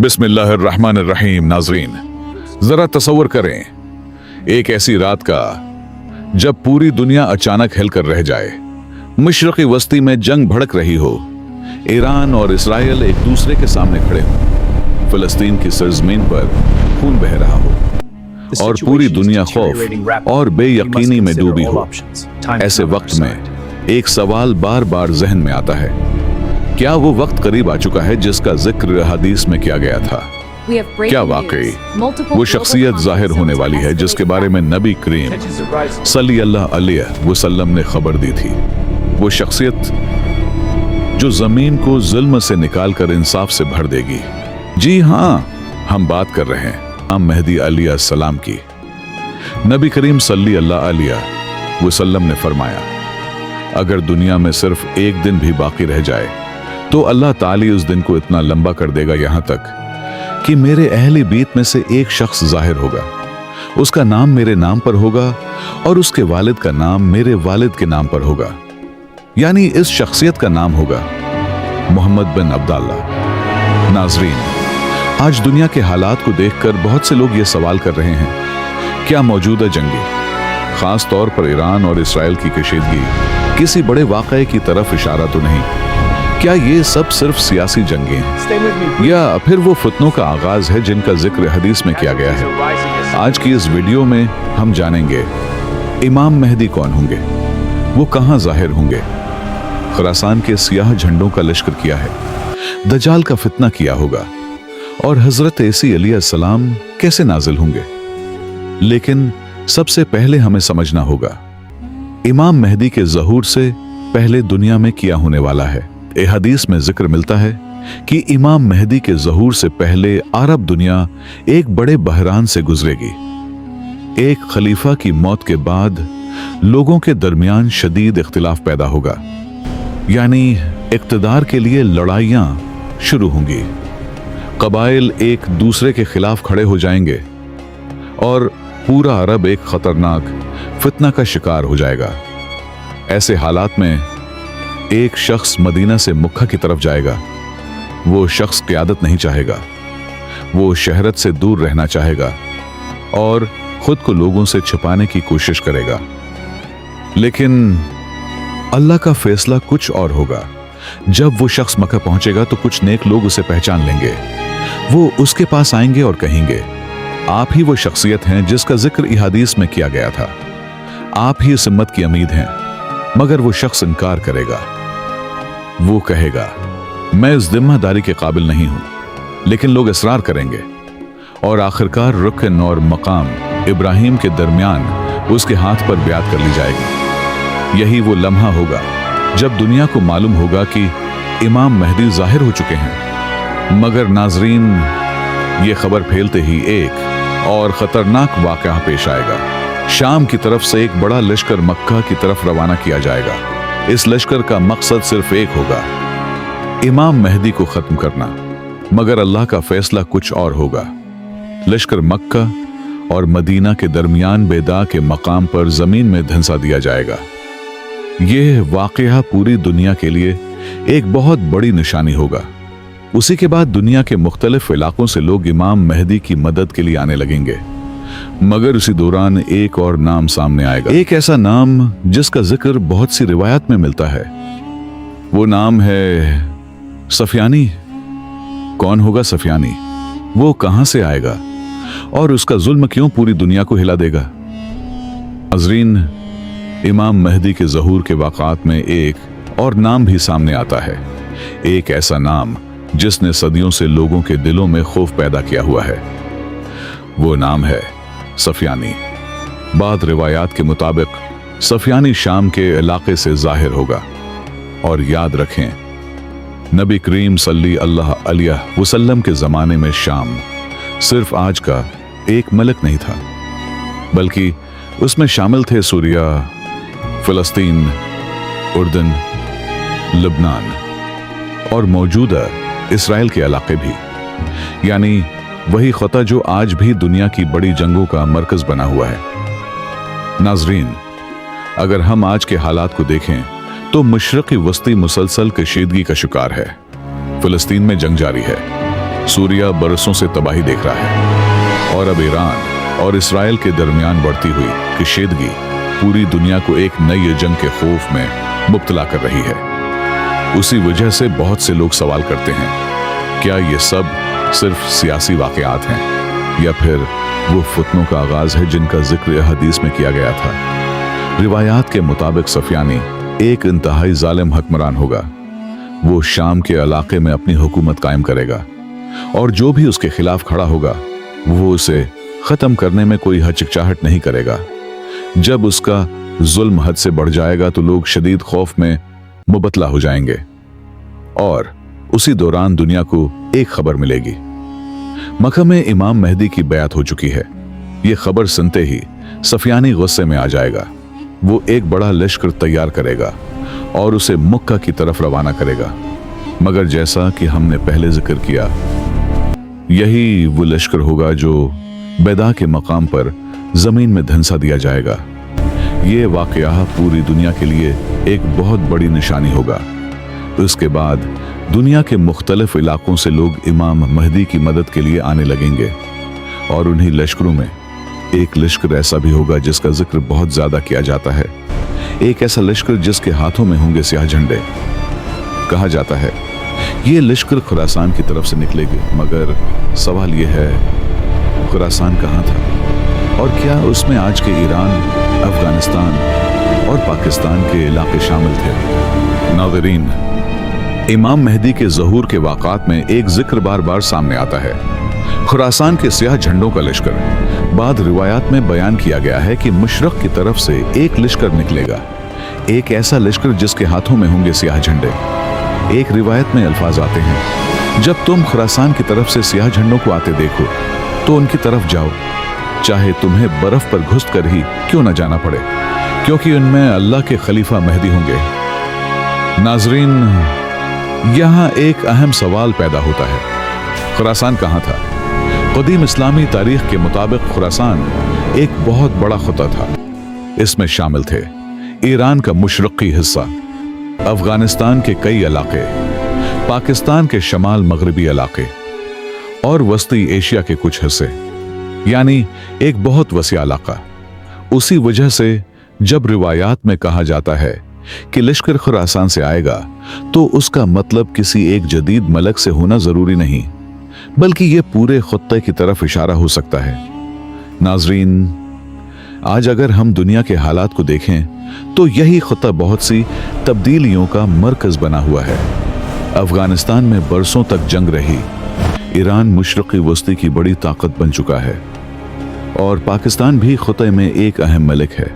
बिस्मिल्लाहिर्रहमानिर्रहीम। नाजरीन, जरा तसव्वुर करें एक ऐसी रात का जब पूरी दुनिया अचानक हिलकर रह जाए। मशरक़ी वस्ती में जंग भड़क रही हो, ईरान और इसराइल एक दूसरे के सामने खड़े हों, फिलिस्तीन की सरजमीन पर खून बह रहा हो और पूरी दुनिया खौफ और बेयकीनी में डूबी हो। ऐसे वक्त में एक सवाल बार बार जहन में आता है, क्या वो वक्त करीब आ चुका है जिसका जिक्र हदीस में किया गया था? क्या वाकई वो शख्सियत जाहिर होने वाली है जिसके बारे में नबी करीम सल्लल्लाहु अलैहि वसल्लम ने खबर दी थी? वो शख्सियत जो जमीन को जुल्म से निकालकर इंसाफ से भर देगी। जी हाँ, हम बात कर रहे हैं इमाम मेहदी अलैहिस्सलाम की। नबी करीम सल्लल्लाहु अलैहि वसल्लम ने फरमाया, अगर दुनिया में सिर्फ एक दिन भी बाकी रह जाए तो अल्लाह ताली उस दिन को इतना लंबा कर देगा, यहां तक कि मेरे अहले बीत में से एक शख्स जाहिर होगा, उसका नाम मेरे नाम पर होगा और उसके वालिद का नाम मेरे वालिद के नाम पर होगा। यानी इस शख्सियत का नाम होगा मोहम्मद बिन अब्दुल्ला। नाजरीन, आज दुनिया के हालात को देखकर बहुत से लोग ये सवाल कर रहे हैं, क्या मौजूदा जंगी, खास तौर पर ईरान और इसराइल की कशीदगी किसी बड़े वाक़ये की तरफ इशारा तो नहीं? क्या ये सब सिर्फ सियासी जंगें हैं या फिर वो फितनों का आगाज है जिनका जिक्र हदीस में किया गया है? आज की इस वीडियो में हम जानेंगे इमाम मेहदी कौन होंगे, वो कहां जाहिर होंगे, खुरासान के सियाह झंडों का लश्कर किया है, दज्जाल का फितना किया होगा और हजरत ईसा अलैहिस्सलाम कैसे नाजिल होंगे। लेकिन सबसे पहले हमें समझना होगा इमाम मेहदी के ज़हूर से पहले दुनिया में क्या होने वाला है। ए हदीस में जिक्र मिलता है कि इमाम मेहदी के ज़हूर से पहले अरब दुनिया एक बड़े बहरान से गुजरेगी। एक खलीफा की मौत के बाद लोगों के दरमियान शदीद इख्तिलाफ पैदा होगा, यानी इक्तदार के लिए लड़ाइयां शुरू होंगी। कबाइल एक दूसरे के खिलाफ खड़े हो जाएंगे और पूरा अरब एक खतरनाक फितना का शिकार हो जाएगा। ऐसे हालात में एक शख्स मदीना से मक्का की तरफ जाएगा। वो शख्स क़यादत नहीं चाहेगा, वो शहरत से दूर रहना चाहेगा और खुद को लोगों से छिपाने की कोशिश करेगा। लेकिन अल्लाह का फैसला कुछ और होगा। जब वो शख्स मक्का पहुंचेगा तो कुछ नेक लोग उसे पहचान लेंगे। वो उसके पास आएंगे और कहेंगे, आप ही वो शख्सियत हैं जिसका जिक्र हदीस में किया गया था, आप ही इस उम्मत की उम्मीद हैं। मगर वो शख्स इनकार करेगा। वो कहेगा, मैं इस जिम्मेदारी के काबिल नहीं हूं। लेकिन लोग इसरार करेंगे और आखिरकार रुकन और मकाम इब्राहिम के दरमियान उसके हाथ पर ब्यात कर ली जाएगी। यही वो लम्हा होगा जब दुनिया को मालूम होगा कि इमाम मेहदी जाहिर हो चुके हैं। मगर नाजरीन, ये खबर फैलते ही एक और खतरनाक वाक़या पेश आएगा। शाम की तरफ से एक बड़ा लश्कर मक्का की तरफ रवाना किया जाएगा। इस लश्कर का मकसद सिर्फ एक होगा, इमाम मेहदी को खत्म करना। मगर अल्लाह का फैसला कुछ और होगा। लश्कर मक्का और मदीना के दरमियान बेदा के मकाम पर जमीन में धंसा दिया जाएगा। यह वाक़या पूरी दुनिया के लिए एक बहुत बड़ी निशानी होगा। उसी के बाद दुनिया के मुख्तलिफ इलाकों से लोग इमाम मेहदी की मदद के लिए आने लगेंगे। मगर उसी दौरान एक और नाम सामने आएगा, एक ऐसा नाम जिसका जिक्र बहुत सी रिवायत में मिलता है। वो नाम है सफियानी। कौन होगा सफियानी? वो कहां से आएगा और उसका जुल्म क्यों पूरी दुनिया को हिला देगा? नाज़रीन, इमाम मेहदी के ज़हूर के वाक़ात में एक और नाम भी सामने आता है, एक ऐसा नाम जिसने सदियों से लोगों के दिलों में खौफ पैदा किया हुआ है। वो नाम है सफियानी। बाद रिवायात के मुताबिक सफियानी शाम के इलाके से जाहिर होगा। और याद रखें, नबी करीम सल्लल्लाहु अलैहि वसल्लम के ज़माने में शाम सिर्फ आज का एक मलक नहीं था, बल्कि उसमें शामिल थे सूरिया, फ़लस्तीन, उर्दन, लबनान और मौजूदा इसराइल के इलाके भी। यानी वही खता जो आज भी दुनिया की बड़ी जंगों का मरकज बना हुआ है। नाजरीन, अगर हम आज के हालात को देखें तो मशरक़ी वस्ती मुसलसल कशीदगी का शिकार है। फ़लस्तीन में जंग जारी है, सूरिया बरसों से तबाही देख रहा है और अब ईरान और इसराइल के दरमियान बढ़ती हुई कशीदगी पूरी दुनिया को एक नई जंग के खौफ में मुब्तला कर रही है। उसी वजह से बहुत से लोग सवाल करते हैं, क्या ये सब सिर्फ सियासी वाकयात हैं या फिर वो फितनों का आगाज है जिनका जिक्र हदीस में किया गया था। रिवायात के मुताबिक सफियानी एक इंतहाई जालिम हुक्मरान होगा। वो शाम के इलाके में अपनी हुकूमत कायम करेगा और जो भी उसके खिलाफ खड़ा होगा वो उसे खत्म करने में कोई हिचकिचाहट नहीं करेगा। जब उसका जुल्म हद से बढ़ जाएगा तो लोग शदीद खौफ में मुबतला हो जाएंगे और उसी दौरान दुनिया को एक खबर मिलेगी। मक्का में इमाम मेहदी की बैत हो चुकी है। यह खबर सुनते ही सफियानी गुस्से में आ जाएगा। वो एक बड़ा लश्कर तैयार करेगा और उसे मक्का की तरफ रवाना करेगा। मगर जैसा कि हमने पहले जिक्र किया, यही वो लश्कर होगा जो बैदा के मकाम पर जमीन में धंसा दिया जाएगा। ये वाकया पूरी दुनिया के लिए एक बहुत बड़ी निशानी होगा। उसके बाद दुनिया के मुख्तलिफ इलाकों से लोग इमाम मेहदी की मदद के लिए आने लगेंगे और उन्हीं लश्करों में एक लश्कर ऐसा भी होगा जिसका जिक्र बहुत ज्यादा किया जाता है। एक ऐसा लश्कर जिसके हाथों में होंगे स्याह झंडे। कहा जाता है ये लश्कर खुरासान की तरफ से निकलेगी, मगर सवाल यह है खुरासान कहाँ था और क्या उसमें आज के ईरान, अफगानिस्तान और पाकिस्तान के इलाके शामिल थे। नाज़रीन, इमाम मेहदी के ज़हूर के वाक़ात में एक जिक्र बार बार सामने आता है, खुरासान के स्याह झंडों का लश्कर। बाद रिवायात में बयान किया गया है कि मशरक़ की तरफ से एक लश्कर निकलेगा, एक ऐसा लश्कर जिसके हाथों में होंगे स्याह झंडे। एक रिवायत में अल्फाज आते हैं, जब तुम खुरासान की तरफ से स्याह झंडों को आते देखो तो उनकी तरफ जाओ, चाहे तुम्हें बर्फ पर घुस कर ही क्यों न जाना पड़े, क्योंकि उनमें अल्लाह के खलीफा मेहदी होंगे। नाजरीन, यहाँ एक अहम सवाल पैदा होता है, खुरासान कहाँ था? कदीम इस्लामी तारीख के मुताबिक खुरासान एक बहुत बड़ा खुता था। इसमें शामिल थे ईरान का मशरक़ी हिस्सा, अफगानिस्तान के कई इलाके, पाकिस्तान के शमाल मगरबी इलाके और वस्ती एशिया के कुछ हिस्से, यानी एक बहुत वसीआ इलाका। उसी वजह से जब रिवायात में कहा जाता है कि लश्कर खुरासान से आएगा तो उसका मतलब किसी एक जदीद मलक से होना जरूरी नहीं, बल्कि यह पूरे खुत्ते की तरफ इशारा हो सकता है। नाजरीन, आज अगर हम दुनिया के हालात को देखें तो यही खुत्ता बहुत सी तब्दीलियों का मरकज बना हुआ है। अफगानिस्तान में बरसों तक जंग रही, ईरान मशरक़ी वस्ती की बड़ी ताकत बन चुका है और पाकिस्तान भी खुत्ते में एक अहम मलिक है।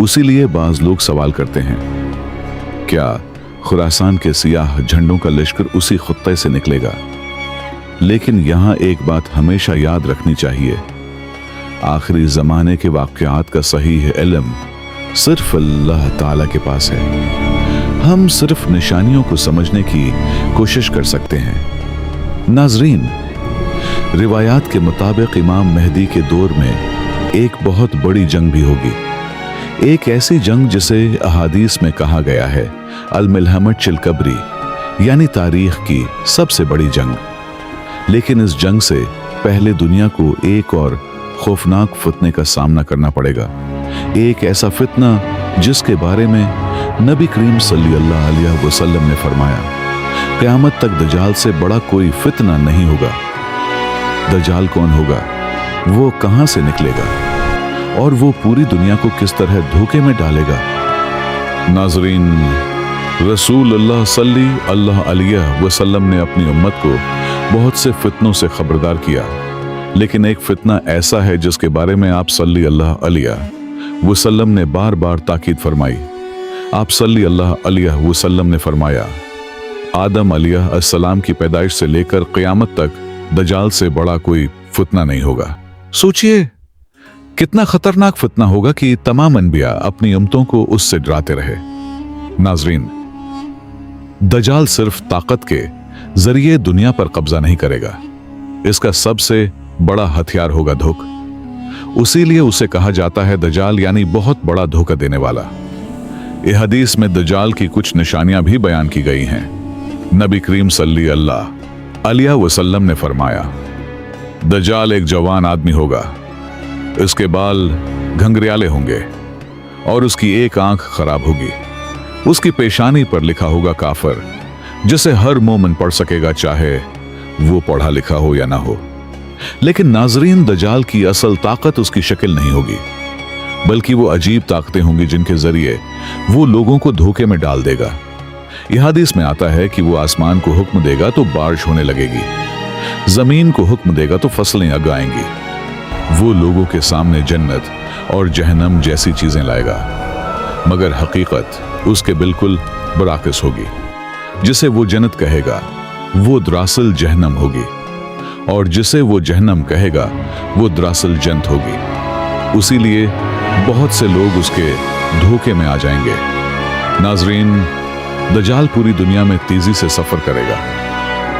उसीलिए बाज लोग सवाल करते हैं, क्या खुरासान के सियाह झंडों का लश्कर उसी खुत्ते से निकलेगा? लेकिन यहाँ एक बात हमेशा याद रखनी चाहिए, आखिरी ज़माने के वाक़यात का सही इल्म सिर्फ अल्लाह ताला के पास है। हम सिर्फ निशानियों को समझने की कोशिश कर सकते हैं। नाजरीन, रिवायात के मुताबिक इमाम मेहदी के दौर में एक बहुत बड़ी जंग भी होगी, एक ऐसी जंग जिसे अहादीस में कहा गया है अल-मिल्हमतुल कबरी, यानी तारीख की सबसे बड़ी जंग। लेकिन इस जंग से पहले दुनिया को एक और खौफनाक फितने का सामना करना पड़ेगा, एक ऐसा फितना जिसके बारे में नबी करीम सल्लल्लाहु अलैहि वसल्लम ने फरमाया, क़यामत तक दज्जाल से बड़ा कोई फितना नहीं होगा। दज्जाल कौन होगा, वो कहां से निकलेगा और वो पूरी दुनिया को किस तरह धोखे में डालेगा? नाजरीन, रसूल अल्लाह सल्लल्लाहु अलैहि वसल्लम ने अपनी उम्मत को बहुत से फितनों से खबरदार किया, लेकिन एक फितना ऐसा है जिसके बारे में आप सल्लल्लाहु अलैहि वसल्लम ने बार बार ताकीद फरमाई। आप सल्लल्लाहु अलैहि वसल्लम ने फरमाया, आदम अलैहिस्सलाम की पैदाइश से लेकर क़यामत तक दज्जाल से बड़ा कोई फितना नहीं होगा। सोचिए कितना खतरनाक फितना होगा कि तमाम अनबिया अपनी उम्मतों को उससे डराते रहे। नाजरीन, दज्जाल सिर्फ ताकत के जरिए दुनिया पर कब्जा नहीं करेगा, इसका सबसे बड़ा हथियार होगा धोखा। उसीलिए उसे कहा जाता है दज्जाल, यानी बहुत बड़ा धोखा देने वाला। यह हदीस में दज्जाल की कुछ निशानियां भी बयान की गई हैं। नबी करीम सल्लल्लाहु आलिया वसल्लम ने फरमाया, दज्जाल एक जवान आदमी होगा, इसके बाल घंघरियाले होंगे और उसकी एक आंख खराब होगी। उसकी पेशानी पर लिखा होगा काफिर, जिसे हर मोमिन पढ़ सकेगा, चाहे वो पढ़ा लिखा हो या ना हो। लेकिन नाजरीन, दज्जाल की असल ताकत उसकी शक्ल नहीं होगी, बल्कि वो अजीब ताकतें होंगी जिनके जरिए वो लोगों को धोखे में डाल देगा। यह हदीस में आता है कि वो आसमान को हुक्म देगा तो बारिश होने लगेगी, जमीन को हुक्म देगा तो फसलें उगाएंगी। वो लोगों के सामने जन्नत और जहन्नम जैसी चीजें लाएगा, मगर हकीकत उसके बिल्कुल बराकस होगी। जिसे वो जन्नत कहेगा वो दरअसल जहन्नम होगी, और जिसे वो जहन्नम कहेगा वो दरअसल जन्नत होगी। उसी लिए बहुत से लोग उसके धोखे में आ जाएंगे। नाजरीन, दज्जाल पूरी दुनिया में तेजी से सफर करेगा,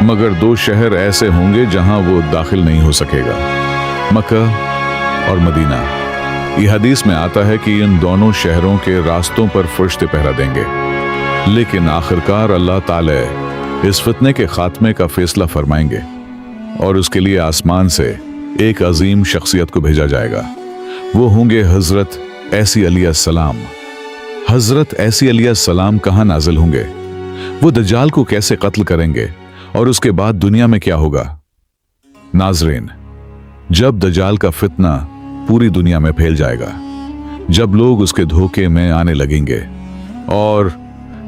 मगर 2 शहर ऐसे होंगे जहां वो दाखिल नहीं हो सकेगा, मक्का और मदीना। यह हदीस में आता है कि इन दोनों शहरों के रास्तों पर फरिश्ते पहरा देंगे, लेकिन आखिरकार अल्लाह ताला इस फितने के खात्मे का फैसला फरमाएंगे और उसके लिए आसमान से एक अजीम शख्सियत को भेजा जाएगा। वो होंगे हजरत ऐसी अलैहिस्सलाम। हजरत ऐसी अलैहिस्सलाम कहां नाजिल होंगे, वो दज्जाल को कैसे कत्ल करेंगे और उसके बाद दुनिया में क्या होगा? नाजरीन, जब दज्जाल का फितना पूरी दुनिया में फैल जाएगा, जब लोग उसके धोखे में आने लगेंगे और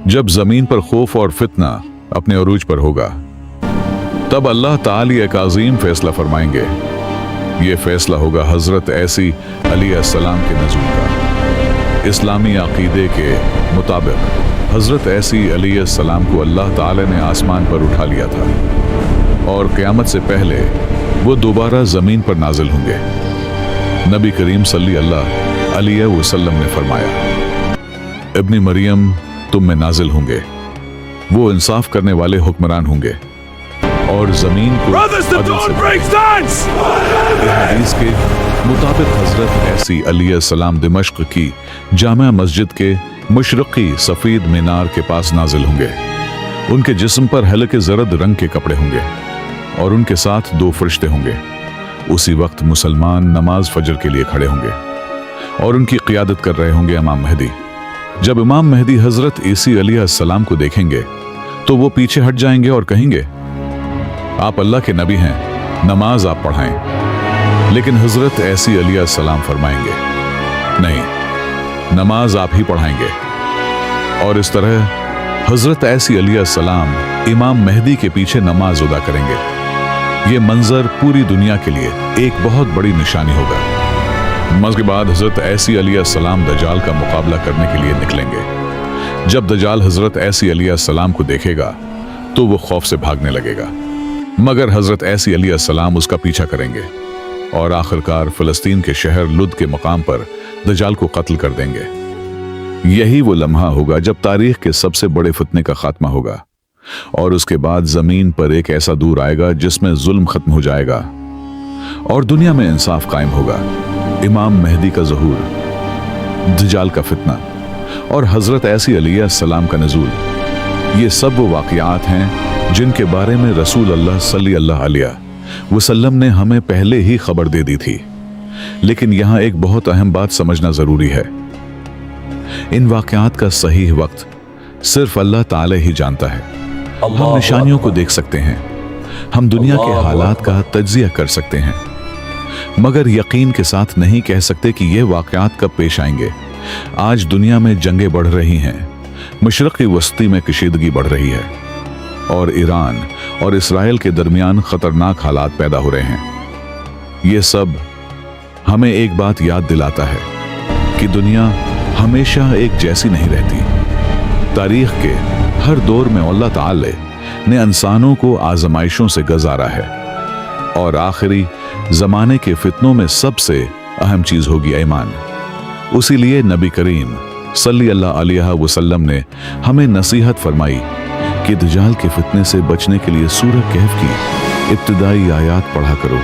जब जमीन पर खौफ और फितना अपने अरूज पर होगा, तब अल्लाह ताला एक अजीम फैसला फरमाएंगे। ये फैसला होगा हजरत ऐसी अलैहिस्सलाम के नज़ूल का। इस्लामी अकीदे के मुताबिक हजरत ऐसी अलैहिस्सलाम को अल्लाह ताला ने आसमान पर उठा लिया था और क़यामत से पहले वो दोबारा ज़मीन पर नाजिल होंगे। नबी करीम सल्लल्लाहु अलैहि वसल्लम ने फरमाया, इब्न मरियम तुम में नाजिल होंगे, वो इंसाफ करने वाले हुक्मरान होंगे और जमीन को हदीस के मुताबिक हजरत ऐसी अलैहिस्सलाम दिमश्क की जामा मस्जिद के मशरकी सफेद मीनार के पास नाजिल होंगे। उनके जिस्म पर हल्के जरद रंग के कपड़े होंगे और उनके साथ 2 फरिश्ते होंगे। उसी वक्त मुसलमान नमाज फजर के लिए खड़े होंगे और उनकी क़ियादत कर रहे होंगे इमाम मेहदी। जब इमाम मेहदी हजरत ईसा अलैहिस्सलाम को देखेंगे तो वो पीछे हट जाएंगे और कहेंगे, आप अल्लाह के नबी हैं, नमाज आप पढ़ाएं। लेकिन हजरत ऐसी अलैहिस्सलाम फरमाएंगे, नहीं, नमाज आप ही पढ़ाएंगे। और इस तरह हजरत ऐसी अलैहिस्सलाम इमाम मेहदी के पीछे नमाज अदा करेंगे। ये मंजर पूरी दुनिया के लिए एक बहुत बड़ी निशानी होगा। नमाज के बाद हजरत ऐसी अलैहिस्सलाम दज्जाल का मुकाबला करने के लिए निकलेंगे। जब दज्जाल हजरत ऐसी अलैहिस्सलाम को देखेगा तो वो खौफ से भागने लगेगा, मगर हजरत ऐसी अलैहिस्सलाम उसका पीछा करेंगे और आखिरकार फिलिस्तीन के शहर लुद के मकाम पर दज्जाल को कत्ल कर देंगे। यही वो लम्हा होगा जब तारीख के सबसे बड़े फितने का खात्मा होगा और उसके बाद जमीन पर एक ऐसा दूर आएगा जिसमें जुल्म खत्म हो जाएगा और दुनिया में इंसाफ कायम होगा। इमाम मेहदी का ज़हूर, दज्जाल का फितना और हजरत ऐसी अलैहिस्सलाम का नज़ूल, ये सब वो वाक़ियात हैं जिनके बारे में रसूल अल्लाह सल्लल्लाहु अलैहि वसल्लम ने हमें पहले ही खबर दे दी थी। लेकिन यहाँ एक बहुत अहम बात समझना ज़रूरी है। इन वाक़ियात का सही वक्त सिर्फ अल्लाह ताला ही जानता है। हम निशानियों को देख सकते हैं, हम दुनिया के हालात का तज्जिया कर सकते हैं, मगर यकीन के साथ नहीं कह सकते कि ये वाक़यात कब पेश आएंगे। आज दुनिया में जंगें बढ़ रही हैं, मशरक़ी वस्ती में कशीदगी बढ़ रही है और ईरान और इसराइल के दरमियान ख़तरनाक हालात पैदा हो रहे हैं। ये सब हमें एक बात याद दिलाता है कि दुनिया हमेशा एक जैसी नहीं रहती। तारीख़ के हर दौर में अल्लाह ताला ने इंसानों को आजमाइशों से गुजारा है और आखिरी ज़माने के फितनों में सबसे अहम चीज़ होगी ईमान। उसी लिए नबी करीम सल्लल्लाहु अलैहि वसल्लम ने हमें नसीहत फरमाई कि दज्जाल के फितने से बचने के लिए सूरह कहफ की इब्तिदाई आयात पढ़ा करो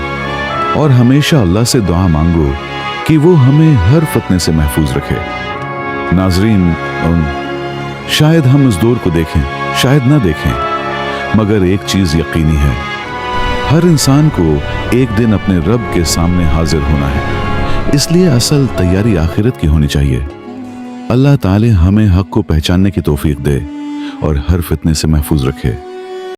और हमेशा अल्लाह से दुआ मांगो कि वो हमें हर फितने से महफूज रखे। नाजरीन, शायद हम इस दौर को देखें, शायद ना देखें, मगर एक चीज़ यकीनी है हर इंसान को एक दिन अपने रब के सामने हाजिर होना है, इसलिए असल तैयारी आखिरत की होनी चाहिए। अल्लाह ताला हमें हक को पहचानने की तौफीक दे और हर फितने से महफूज रखे।